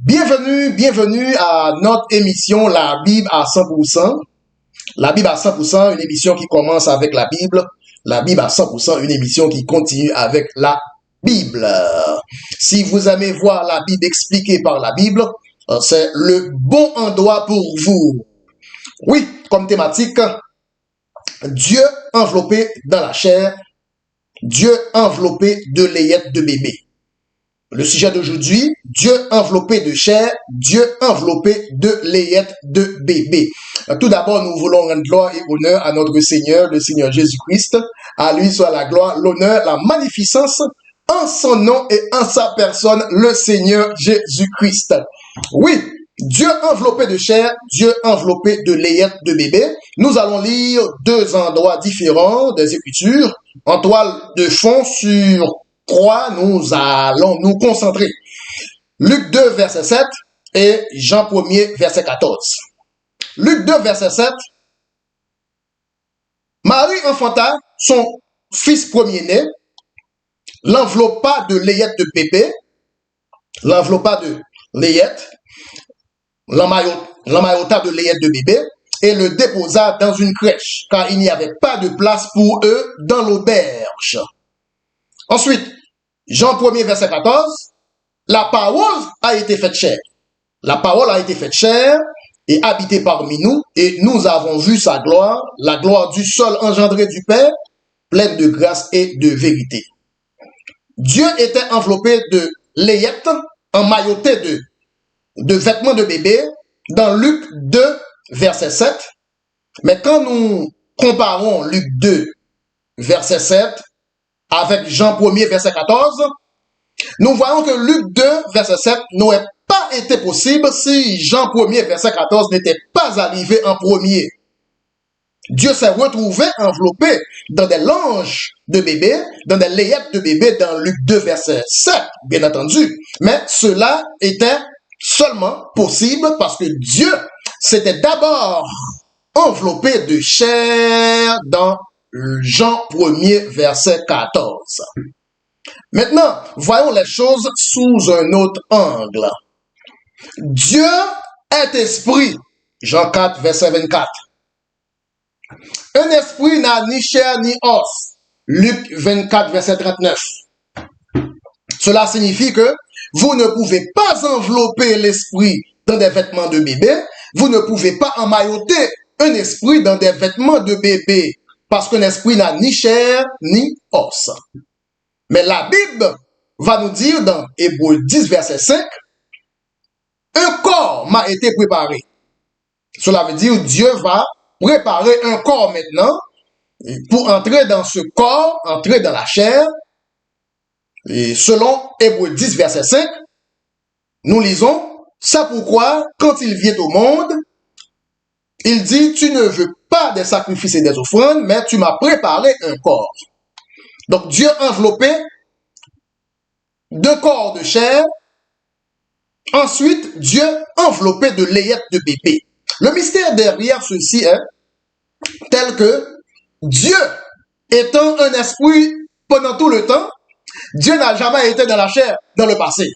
Bienvenue à notre émission La Bible à 100%. La Bible à 100%, une émission qui commence avec la Bible. La Bible à 100%, une émission qui continue avec la Bible. Si vous aimez voir la Bible expliquée par la Bible, c'est le bon endroit pour vous. Oui, comme thématique, Dieu enveloppé dans la chair, Dieu enveloppé de layette de bébé. Le sujet d'aujourd'hui, Dieu enveloppé de chair, Dieu enveloppé de layette de bébé. Tout d'abord, nous voulons rendre gloire et honneur à notre Seigneur, le Seigneur Jésus-Christ. À lui soit la gloire, l'honneur, la magnificence, en son nom et en sa personne, le Seigneur Jésus-Christ. Oui, Dieu enveloppé de chair, Dieu enveloppé de layette de bébé. Nous allons lire deux endroits différents des Écritures, en toile de fond sur croix, nous allons nous concentrer. Luc 2, verset 7 et Jean 1er, verset 14. Luc 2, verset 7. Marie enfanta son fils premier-né, l'enveloppa de layette de bébé, l'enveloppa de layette, l'emmaillota de layette de bébé et le déposa dans une crèche, car il n'y avait pas de place pour eux dans l'auberge. Ensuite, Jean 1er, verset 14, la parole a été faite chair. La parole a été faite chair et habitée parmi nous, et nous avons vu sa gloire, la gloire du seul engendré du Père, pleine de grâce et de vérité. Dieu était enveloppé de layette, emmailloté de vêtements de bébé, dans Luc 2, verset 7. Mais quand nous comparons Luc 2, verset 7, avec Jean 1er, verset 14, nous voyons que Luc 2, verset 7 n'aurait pas été possible si Jean 1er, verset 14 n'était pas arrivé en premier. Dieu s'est retrouvé enveloppé dans des langes de bébé, dans des layettes de bébé dans Luc 2, verset 7, bien entendu. Mais cela était seulement possible parce que Dieu s'était d'abord enveloppé de chair dans Jean 1er, verset 14. Maintenant, voyons les choses sous un autre angle. Dieu est esprit. Jean 4, verset 24. Un esprit n'a ni chair ni os. Luc 24, verset 39. Cela signifie que vous ne pouvez pas envelopper l'esprit dans des vêtements de bébé. Vous ne pouvez pas emmailloter un esprit dans des vêtements de bébé. Parce qu'un esprit n'a ni chair ni os. Mais la Bible va nous dire dans Hébreux 10, verset 5, un corps m'a été préparé. Cela veut dire Dieu va préparer un corps maintenant pour entrer dans ce corps, entrer dans la chair. Et selon Hébreux 10, verset 5, nous lisons, c'est pourquoi quand il vient au monde, il dit, tu ne veux pas des sacrifices et des offrandes, mais tu m'as préparé un corps. Donc Dieu enveloppé d'un corps de chair. Ensuite, Dieu enveloppé de layette de bébé. Le mystère derrière ceci est tel que Dieu étant un esprit pendant tout le temps, Dieu n'a jamais été dans la chair dans le passé.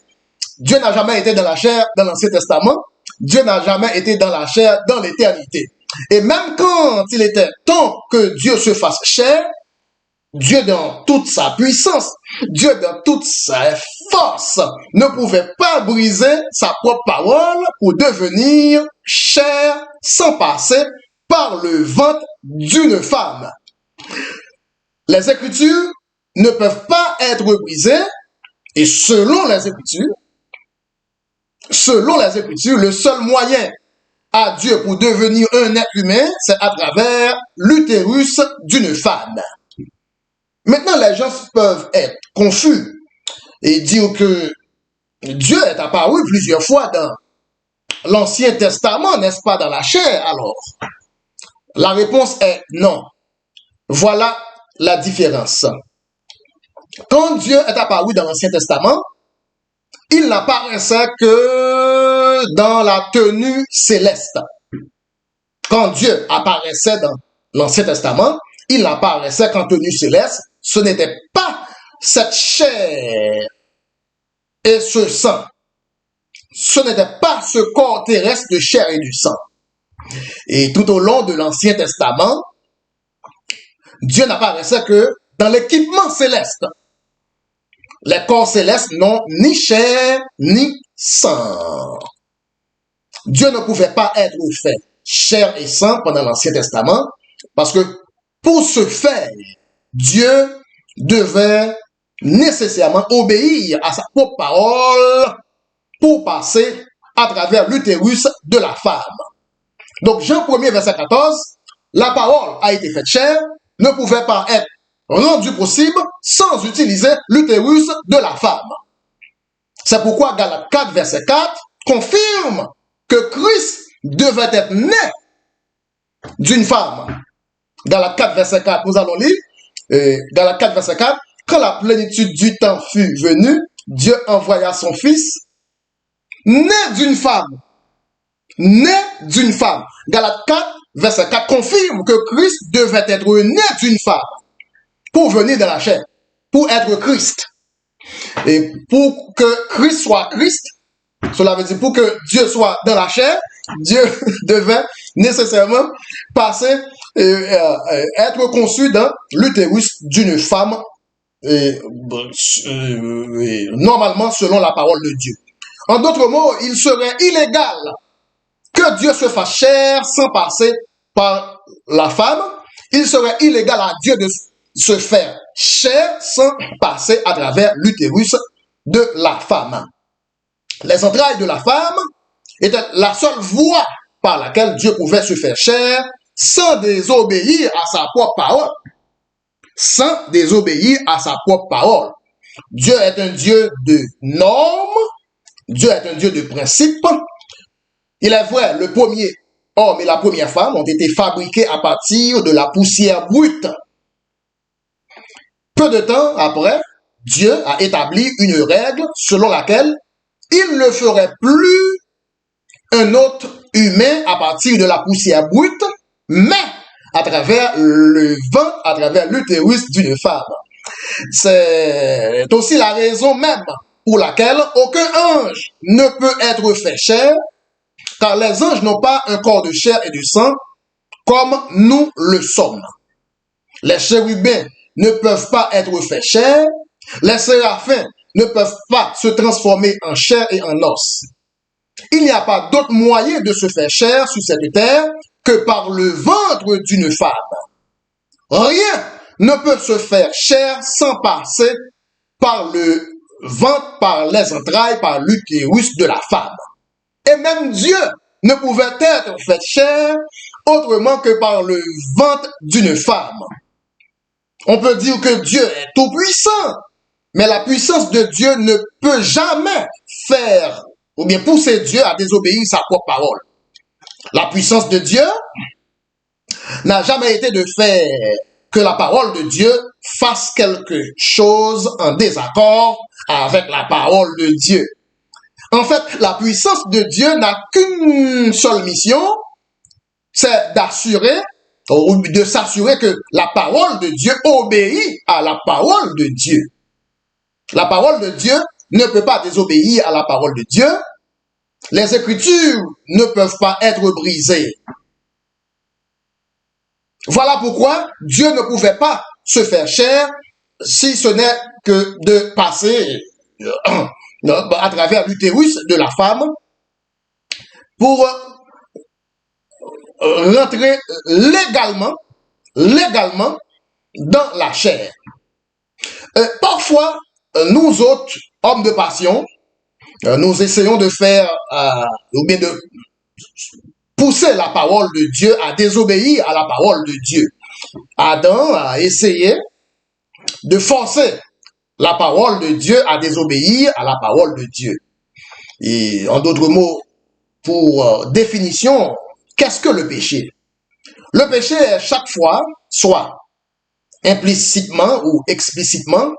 Dieu n'a jamais été dans la chair dans l'Ancien Testament. Dieu n'a jamais été dans la chair dans l'éternité. Et même quand il était temps que Dieu se fasse chair, Dieu dans toute sa puissance, Dieu dans toute sa force, ne pouvait pas briser sa propre parole pour devenir chair sans passer par le ventre d'une femme. Les Écritures ne peuvent pas être brisées et selon les Écritures, le seul moyen à Dieu pour devenir un être humain, c'est à travers l'utérus d'une femme. Maintenant, les gens peuvent être confus et dire que Dieu est apparu plusieurs fois dans l'Ancien Testament, n'est-ce pas, dans la chair alors? La réponse est non. Voilà la différence. Quand Dieu est apparu dans l'Ancien Testament, il n'apparaissait que dans la tenue céleste. Quand Dieu apparaissait dans l'Ancien Testament, il n'apparaissait qu'en tenue céleste. Ce n'était pas cette chair et ce sang ce n'était pas ce corps terrestre de chair et du sang. Et tout au long de l'Ancien Testament, Dieu n'apparaissait que dans l'équipement céleste. Les corps célestes n'ont ni chair ni sang. Dieu ne pouvait pas être fait chair et sang pendant l'Ancien Testament parce que pour ce faire, Dieu devait nécessairement obéir à sa propre parole pour passer à travers l'utérus de la femme. Donc Jean 1er verset 14, la parole a été faite chair, ne pouvait pas être rendue possible sans utiliser l'utérus de la femme. C'est pourquoi Galates 4 verset 4 confirme que Christ devait être né d'une femme. Galates 4 verset 4, nous allons lire, Galates 4 verset 4, quand la plénitude du temps fut venue, Dieu envoya son fils, né d'une femme. Né d'une femme. Galates 4 verset 4 confirme que Christ devait être né d'une femme pour venir de la chair, pour être Christ. Et pour que Christ soit Christ, cela veut dire pour que Dieu soit dans la chair, Dieu devait nécessairement passer, être conçu dans l'utérus d'une femme, normalement selon la parole de Dieu. En d'autres mots, il serait illégal que Dieu se fasse chair sans passer par la femme. Il serait illégal à Dieu de se faire chair sans passer à travers l'utérus de la femme. Les entrailles de la femme étaient la seule voie par laquelle Dieu pouvait se faire chair sans désobéir à sa propre parole. Sans désobéir à sa propre parole. Dieu est un Dieu de normes, Dieu est un Dieu de principes. Il est vrai, le premier homme et la première femme ont été fabriqués à partir de la poussière brute. Peu de temps après, Dieu a établi une règle selon laquelle il ne ferait plus un autre humain à partir de la poussière brute, mais à travers le ventre, à travers l'utérus d'une femme. C'est aussi la raison même pour laquelle aucun ange ne peut être fait chair, car les anges n'ont pas un corps de chair et de sang comme nous le sommes. Les chérubins ne peuvent pas être faits chair, les séraphins ne peuvent pas se transformer en chair et en os. Il n'y a pas d'autre moyen de se faire chair sur cette terre que par le ventre d'une femme. Rien ne peut se faire chair sans passer par le ventre, par les entrailles, par l'utérus de la femme. Et même Dieu ne pouvait être fait chair autrement que par le ventre d'une femme. On peut dire que Dieu est tout puissant, mais la puissance de Dieu ne peut jamais faire ou bien pousser Dieu à désobéir sa propre parole. La puissance de Dieu n'a jamais été de faire que la parole de Dieu fasse quelque chose en désaccord avec la parole de Dieu. En fait, la puissance de Dieu n'a qu'une seule mission, c'est d'assurer ou de s'assurer que la parole de Dieu obéit à la parole de Dieu. La parole de Dieu ne peut pas désobéir à la parole de Dieu. Les Écritures ne peuvent pas être brisées. Voilà pourquoi Dieu ne pouvait pas se faire chair si ce n'est que de passer à travers l'utérus de la femme pour rentrer légalement dans la chair. Parfois, nous autres, hommes de passion, nous essayons de faire, ou bien de pousser la parole de Dieu à désobéir à la parole de Dieu. Adam a essayé de forcer la parole de Dieu à désobéir à la parole de Dieu. Et en d'autres mots, pour définition, qu'est-ce que le péché? Le péché est chaque fois, soit implicitement ou explicitement,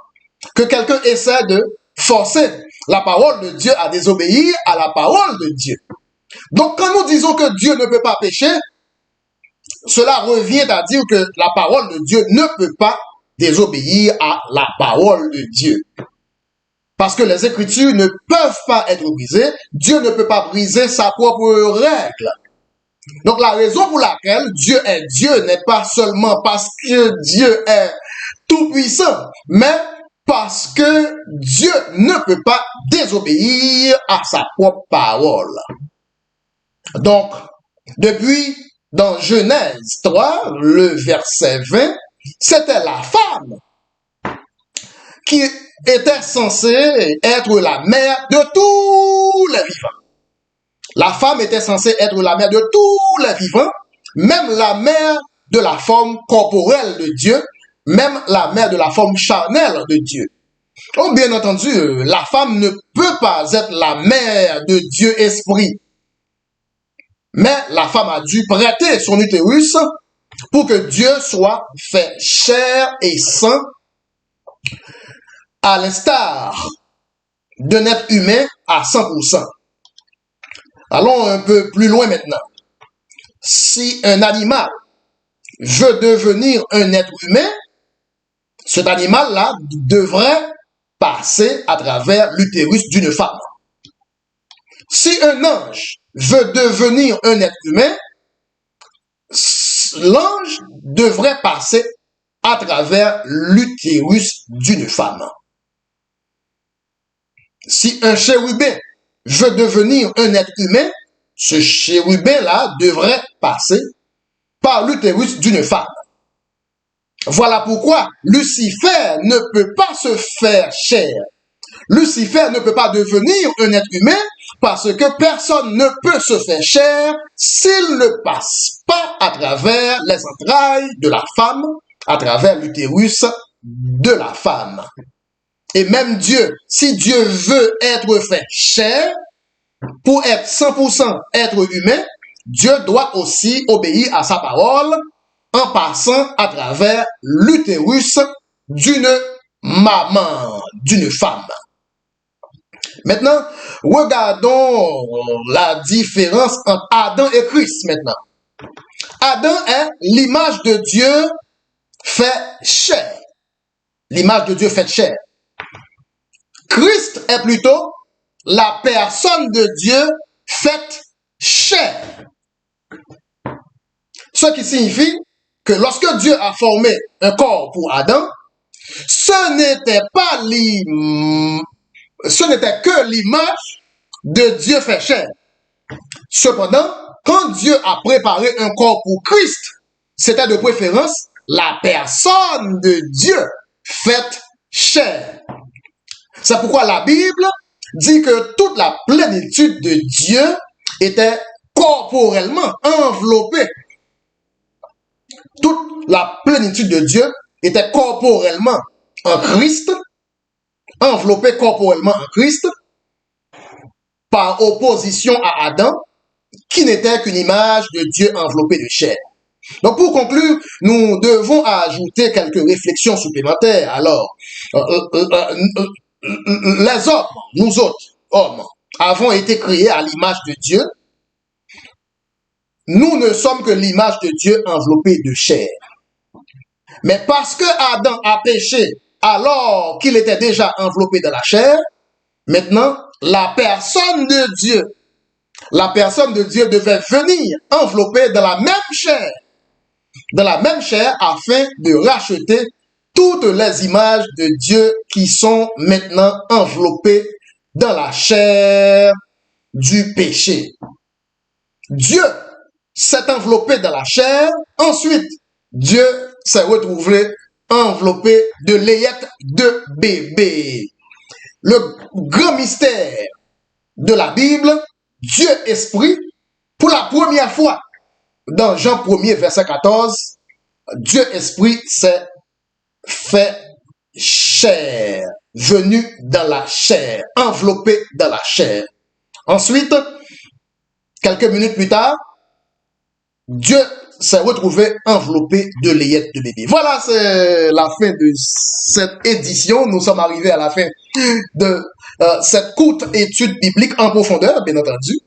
que quelqu'un essaie de forcer la parole de Dieu à désobéir à la parole de Dieu. Donc quand nous disons que Dieu ne peut pas pécher, cela revient à dire que la parole de Dieu ne peut pas désobéir à la parole de Dieu. Parce que les Écritures ne peuvent pas être brisées. Dieu ne peut pas briser sa propre règle. Donc la raison pour laquelle Dieu est Dieu n'est pas seulement parce que Dieu est tout-puissant, mais parce que Dieu ne peut pas désobéir à sa propre parole. Donc, depuis, dans Genèse 3, le verset 20, c'était la femme qui était censée être la mère de tous les vivants. La femme était censée être la mère de tous les vivants, même la mère de la forme corporelle de Dieu, même la mère de la forme charnelle de Dieu. Oh, bien entendu, la femme ne peut pas être la mère de Dieu esprit. Mais la femme a dû prêter son utérus pour que Dieu soit fait chair et sang à l'instar d'un être humain à 100%. Allons un peu plus loin maintenant. Si un animal veut devenir un être humain, cet animal-là devrait passer à travers l'utérus d'une femme. Si un ange veut devenir un être humain, l'ange devrait passer à travers l'utérus d'une femme. Si un chérubin veut devenir un être humain, ce chérubin-là devrait passer par l'utérus d'une femme. Voilà pourquoi Lucifer ne peut pas se faire chair. Lucifer ne peut pas devenir un être humain parce que personne ne peut se faire chair s'il ne passe pas à travers les entrailles de la femme, à travers l'utérus de la femme. Et même Dieu, si Dieu veut être fait chair, pour être 100% être humain, Dieu doit aussi obéir à sa parole en passant à travers l'utérus d'une maman, d'une femme. Maintenant, regardons la différence entre Adam et Christ maintenant. Adam est l'image de Dieu fait chair. L'image de Dieu fait chair. Christ est plutôt la personne de Dieu faite chair. Ce qui signifie que lorsque Dieu a formé un corps pour Adam, ce n'était que l'image de Dieu fait chair. Cependant, quand Dieu a préparé un corps pour Christ, c'était de préférence la personne de Dieu faite chair. C'est pourquoi la Bible dit que toute la plénitude de Dieu était corporellement enveloppée. Toute la plénitude de Dieu était corporellement en Christ, enveloppée corporellement en Christ, par opposition à Adam, qui n'était qu'une image de Dieu enveloppée de chair. Donc pour conclure, nous devons ajouter quelques réflexions supplémentaires. Alors, les hommes, nous autres, hommes, avons été créés à l'image de Dieu. Nous ne sommes que l'image de Dieu enveloppée de chair. Mais parce que Adam a péché alors qu'il était déjà enveloppé de la chair, maintenant, la personne de Dieu devait venir enveloppée de la même chair afin de racheter toutes les images de Dieu qui sont maintenant enveloppées dans la chair du péché. Dieu s'est enveloppé dans la chair, ensuite Dieu s'est retrouvé enveloppé de layette de bébé. Le grand mystère de la Bible, Dieu esprit, pour la première fois, dans Jean 1er, verset 14, Dieu esprit s'est fait chair, venu dans la chair, enveloppé dans la chair. Ensuite, quelques minutes plus tard, Dieu s'est retrouvé enveloppé de layette de bébé. Voilà, c'est la fin de cette édition. Nous sommes arrivés à la fin de cette courte étude biblique en profondeur, bien entendu.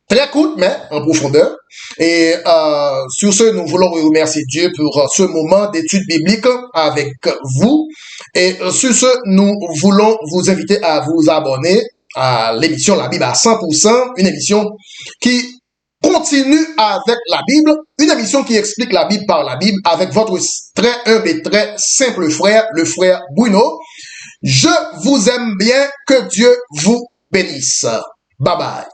très courte, mais en profondeur. Et sur ce, nous voulons remercier Dieu pour ce moment d'étude biblique avec vous. Et sur ce, nous voulons vous inviter à vous abonner à l'émission La Bible à 100%, une émission qui continue avec la Bible, une émission qui explique la Bible par la Bible avec votre très humble et très simple frère, le frère Bruno. Je vous aime bien, que Dieu vous bénisse. Bye bye.